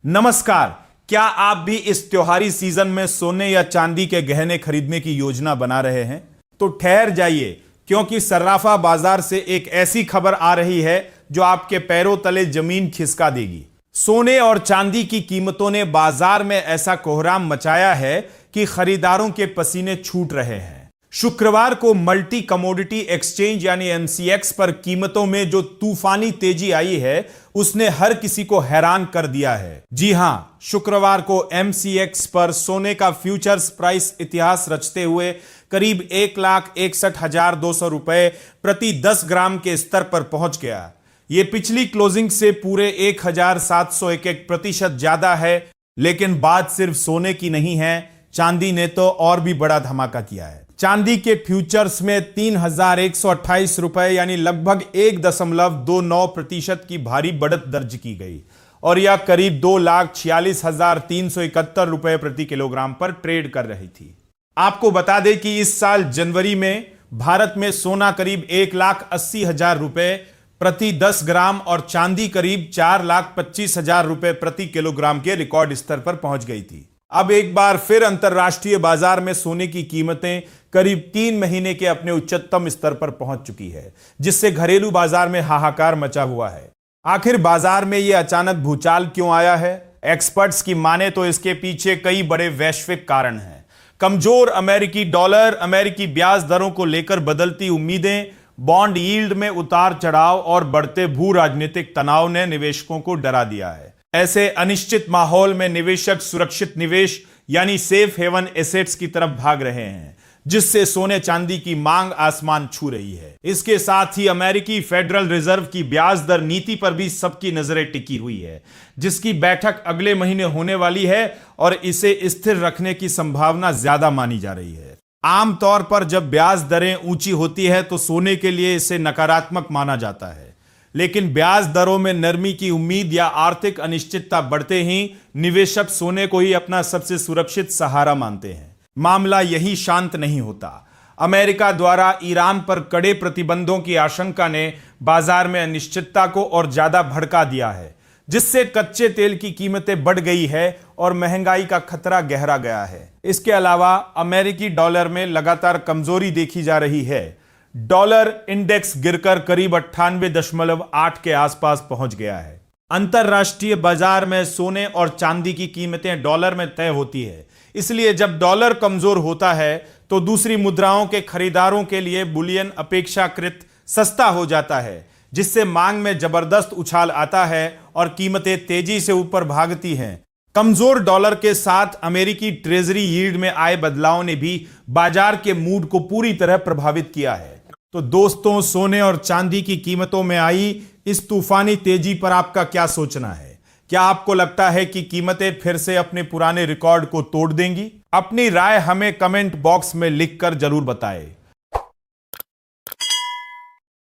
नमस्कार। क्या आप भी इस त्योहारी सीजन में सोने या चांदी के गहने खरीदने की योजना बना रहे हैं? तो ठहर जाइए, क्योंकि सर्राफा बाजार से एक ऐसी खबर आ रही है जो आपके पैरों तले जमीन खिसका देगी। सोने और चांदी की कीमतों ने बाजार में ऐसा कोहराम मचाया है कि खरीदारों के पसीने छूट रहे हैं। शुक्रवार को मल्टी कमोडिटी एक्सचेंज यानी एमसीएक्स पर कीमतों में जो तूफानी तेजी आई है उसने हर किसी को हैरान कर दिया है। जी हां, शुक्रवार को एमसीएक्स पर सोने का फ्यूचर्स प्राइस इतिहास रचते हुए करीब 1,61,200 रुपए प्रति 10 ग्राम के स्तर पर पहुंच गया। यह पिछली क्लोजिंग से पूरे 1,701% ज्यादा है। लेकिन बात सिर्फ सोने की नहीं है, चांदी ने तो और भी बड़ा धमाका किया है। चांदी के फ्यूचर्स में 3,128 रुपए यानी लगभग 1.29% की भारी बढ़त दर्ज की गई और यह करीब 2,46,371 रुपए प्रति किलोग्राम पर ट्रेड कर रही थी। आपको बता दें कि इस साल जनवरी में भारत में सोना करीब 1,80,000 रुपए प्रति 10 ग्राम और चांदी करीब 4,25,000 रुपए प्रति किलोग्राम के रिकॉर्ड स्तर पर पहुंच गई थी। अब एक बार फिर अंतर्राष्ट्रीय बाजार में सोने की कीमतें करीब 3 महीने के अपने उच्चतम स्तर पर पहुंच चुकी है, जिससे घरेलू बाजार में हाहाकार मचा हुआ है। आखिर बाजार में यह अचानक भूचाल क्यों आया है? एक्सपर्ट्स की माने तो इसके पीछे कई बड़े वैश्विक कारण हैं। कमजोर अमेरिकी डॉलर, अमेरिकी ब्याज दरों को लेकर बदलती उम्मीदें, बॉन्ड यील्ड में उतार चढ़ाव और बढ़ते भू राजनीतिक तनाव ने निवेशकों को डरा दिया है। ऐसे अनिश्चित माहौल में निवेशक सुरक्षित निवेश यानी सेफ हेवन एसेट्स की तरफ भाग रहे हैं, जिससे सोने चांदी की मांग आसमान छू रही है। इसके साथ ही अमेरिकी फेडरल रिजर्व की ब्याज दर नीति पर भी सबकी नजरें टिकी हुई है, जिसकी बैठक अगले महीने होने वाली है और इसे स्थिर रखने की संभावना ज्यादा मानी जा रही है। आमतौर पर जब ब्याज दरें ऊंची होती है तो सोने के लिए इसे नकारात्मक माना जाता है, लेकिन ब्याज दरों में नरमी की उम्मीद या आर्थिक अनिश्चितता बढ़ते ही निवेशक सोने को ही अपना सबसे सुरक्षित सहारा मानते हैं। मामला यही शांत नहीं होता। अमेरिका द्वारा ईरान पर कड़े प्रतिबंधों की आशंका ने बाजार में अनिश्चितता को और ज्यादा भड़का दिया है, जिससे कच्चे तेल की कीमतें बढ़ गई है और महंगाई का खतरा गहरा गया है। इसके अलावा अमेरिकी डॉलर में लगातार कमजोरी देखी जा रही है। डॉलर इंडेक्स गिरकर करीब 98.8 के आसपास पहुंच गया है। अंतरराष्ट्रीय बाजार में सोने और चांदी की कीमतें डॉलर में तय होती है, इसलिए जब डॉलर कमजोर होता है तो दूसरी मुद्राओं के खरीदारों के लिए बुलियन अपेक्षाकृत सस्ता हो जाता है, जिससे मांग में जबरदस्त उछाल आता है और कीमतें तेजी से ऊपर भागती हैं। कमजोर डॉलर के साथ अमेरिकी ट्रेजरी यील्ड में आए बदलाव ने भी बाजार के मूड को पूरी तरह प्रभावित किया है। तो दोस्तों, सोने और चांदी की कीमतों में आई इस तूफानी तेजी पर आपका क्या सोचना है? क्या आपको लगता है कि कीमतें फिर से अपने पुराने रिकॉर्ड को तोड़ देंगी? अपनी राय हमें कमेंट बॉक्स में लिखकर जरूर बताएं।